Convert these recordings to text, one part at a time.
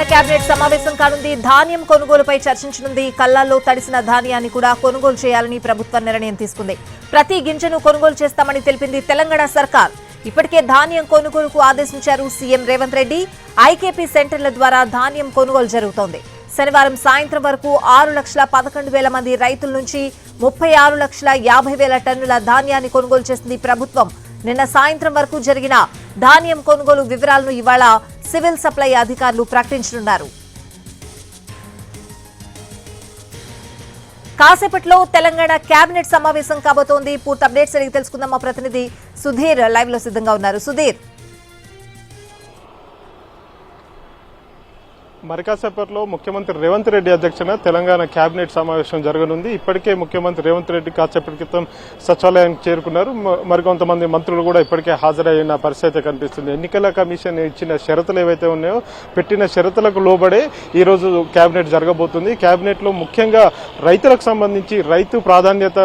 Telangana cabinet సమావేశం కానుంది. ధాన్యం కొనుగోలుపై చర్చించనుంది. కల్లాల్లో తడిసిన ధాన్యాన్ని కూడా కొనుగోలు చేయాలని ప్రభుత్వం నిర్ణయం తీసుకుంది. ప్రతి గింజను కొనుగోలు చేస్తామని తెలిపింది తెలంగాణ సర్కార్. ఇప్పటికే ధాన్యం కొనుగోలుకు ఆదేశించారు సీఎం రేవంత్ రెడ్డి. ఐకేపీ సెంటర్ల ద్వారా ధాన్యం కొనుగోలు జరుగుతోంది. శనివారం సాయంత్రం వరకు 6,11,000 మంది రైతుల నుంచి 36,50,000 టన్నుల ధాన్యాన్ని కొనుగోలు చేసింది ప్రభుత్వం. నిన్న సాయంత్రం వరకు జరిగిన ధాన్యం కొనుగోలు వివరాలను ఇవాళ సివిల్ సప్లై అధికారులు ప్రకటించనున్నారు. కాసేపట్లో తెలంగాణ కేబినెట్ సమావేశం కాబోతోంది. పూర్తి అప్డేట్స్ అడిగి తెలుసుకుందాం. మా ప్రతినిధి సుధీర్ లైవ్ లో సిద్ధంగా ఉన్నారు. సుధీర్, మరికాసేపట్లో ముఖ్యమంత్రి రేవంత్ రెడ్డి అధ్యక్షన తెలంగాణ కేబినెట్ సమావేశం జరగనుంది. ఇప్పటికే ముఖ్యమంత్రి రేవంత్ రెడ్డి కాసేపటి క్రితం సచివాలయానికి చేరుకున్నారు. మరికొంతమంది మంత్రులు కూడా ఇప్పటికే హాజరైన పరిస్థితి కనిపిస్తుంది. ఎన్నికల కమిషన్ ఇచ్చిన షరతులు ఏవైతే ఉన్నాయో పెట్టిన షరతులకు లోబడే ఈ రోజు కేబినెట్ జరగబోతుంది. కేబినెట్ లో ముఖ్యంగా రైతులకు సంబంధించి రైతు ప్రాధాన్యత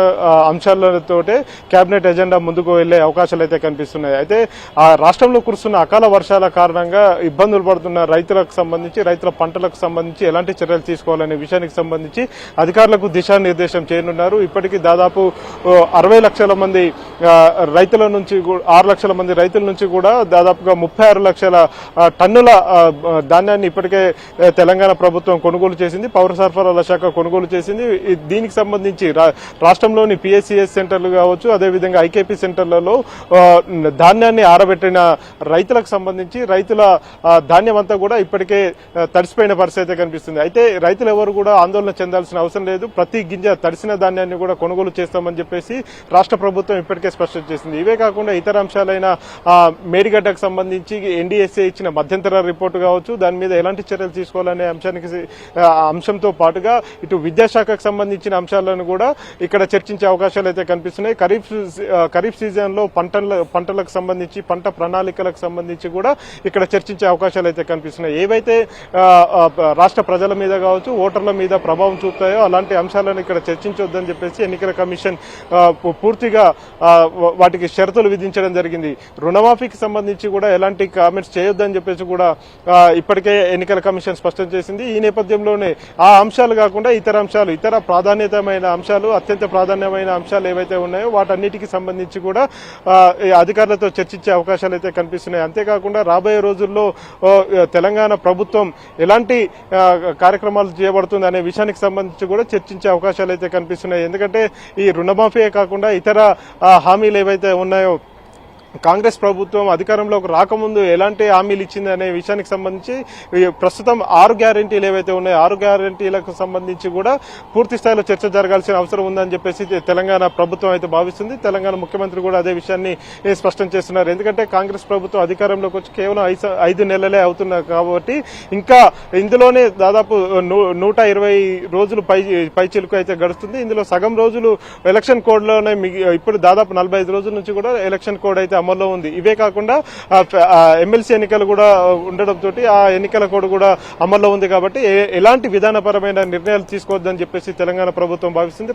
అంశాలతోటే కేబినెట్ ఎజెండా ముందుకు వెళ్లే అవకాశాలు అయితే కనిపిస్తున్నాయి. అయితే ఆ రాష్ట్రంలో కురుస్తున్న అకాల వర్షాల కారణంగా ఇబ్బందులు పడుతున్న రైతులకు సంబంధించి రైతుల పంటలకు సంబంధించి ఎలాంటి చర్యలు తీసుకోవాలనే విషయానికి సంబంధించి అధికారులకు దిశానిర్దేశం చేయనున్నారు. ఇప్పటికీ దాదాపు 60 లక్షల మంది రైతుల నుంచి 6 లక్షల మంది రైతుల నుంచి కూడా దాదాపుగా 36 లక్షల టన్నుల ధాన్యాన్ని ఇప్పటికే తెలంగాణ ప్రభుత్వం కొనుగోలు చేసింది. పౌర సరఫరాల శాఖ కొనుగోలు చేసింది. దీనికి సంబంధించి రాష్ట్రంలోని పిఎస్సిఎస్ సెంటర్లు కావచ్చు, అదేవిధంగా ఐకేపీ సెంటర్లలో ధాన్యాన్ని ఆరబెట్టిన రైతులకు సంబంధించి రైతుల ధాన్యం అంతా కూడా ఇప్పటికే తడిసిపోయిన పరిస్థితి కనిపిస్తుంది. అయితే రైతులు ఎవరు కూడా ఆందోళన చెందాల్సిన అవసరం లేదు. ప్రతి గింజ తడిసిన ధాన్యాన్ని కూడా కొనుగోలు చేస్తామని చెప్పేసి రాష్ట్ర ప్రభుత్వం ఇప్పటికే స్పష్టం చేసింది. ఇవే కాకుండా ఇతర అంశాలైన మేడిగడ్డకు సంబంధించి ఎన్డీఎస్ఏ ఇచ్చిన మధ్యంతర రిపోర్టు కావచ్చు, దాని మీద ఎలాంటి చర్యలు తీసుకోవాలనే అంశంతో పాటుగా ఇటు విద్యాశాఖకు సంబంధించిన అంశాలను కూడా ఇక్కడ చర్చించే అవకాశాలు అయితే కనిపిస్తున్నాయి. ఖరీఫ్ సీజన్ లో పంటలకు సంబంధించి పంట ప్రణాళికలకు సంబంధించి కూడా ఇక్కడ చర్చించే అవకాశాలు అయితే కనిపిస్తున్నాయి. ఏవైతే రాష్ట్ర ప్రజల మీద కావచ్చు, ఓటర్ల మీద ప్రభావం చూపుతాయో అలాంటి అంశాలను ఇక్కడ చర్చించొద్దని చెప్పేసి ఎన్నికల కమిషన్ పూర్తిగా వాటికి షరతులు విధించడం జరిగింది. రుణమాఫీకి సంబంధించి కూడా ఎలాంటి కామెంట్స్ చేయొద్దని చెప్పేసి కూడా ఇప్పటికే ఎన్నికల కమిషన్ స్పష్టం చేసింది. ఈ నేపథ్యంలోనే ఆ అంశాలు కాకుండా ఇతర ప్రాధాన్యతమైన అంశాలు, అత్యంత ప్రాధాన్యమైన అంశాలు ఏవైతే ఉన్నాయో వాటన్నిటికీ సంబంధించి కూడా అధికారులతో చర్చించే అవకాశాలు అయితే కనిపిస్తున్నాయి. అంతేకాకుండా రాబోయే రోజుల్లో తెలంగాణ ప్రభుత్వం ఎలాంటి కార్యక్రమాలు చేయబడుతుంది అనే విషయానికి సంబంధించి కూడా చర్చించే అవకాశాలు అయితే కనిపిస్తున్నాయి. ఎందుకంటే ఈ రుణమాఫీ కాకుండా ఇతర హామీలు ఏవైతే ఉన్నాయో కాంగ్రెస్ ప్రభుత్వం అధికారంలోకి రాకముందు ఎలాంటి హామీలు ఇచ్చింది అనే విషయానికి సంబంధించి ప్రస్తుతం 6 గ్యారెంటీలు ఏవైతే ఉన్నాయో 6 గ్యారెంటీలకు సంబంధించి కూడా పూర్తి స్థాయిలో చర్చ జరగాల్సిన అవసరం ఉందని చెప్పేసి తెలంగాణ ప్రభుత్వం అయితే భావిస్తుంది. తెలంగాణ ముఖ్యమంత్రి కూడా అదే విషయాన్ని స్పష్టం చేస్తున్నారు. ఎందుకంటే కాంగ్రెస్ ప్రభుత్వం అధికారంలోకి వచ్చి కేవలం 5 నెలలే అవుతున్నారు కాబట్టి ఇంకా ఇందులోనే దాదాపు 120 రోజులు పైచిలుకు అయితే గడుస్తుంది. ఇందులో సగం రోజులు ఎలక్షన్ కోడ్ లోనే ఇప్పుడు దాదాపు 45 రోజుల నుంచి కూడా ఎలక్షన్ కోడ్ అయితే అమల్లో ఉంది. ఇవే కాకుండా ఎమ్మెల్సీ ఎన్నికలు కూడా ఉండడంతో ఆ ఎన్నికల కోడ్ కూడా అమల్లో ఉంది. కాబట్టి ఎలాంటి విధానపరమైన నిర్ణయాలు తీసుకోవద్దని చెప్పేసి తెలంగాణ ప్రభుత్వం భావిస్తుంది.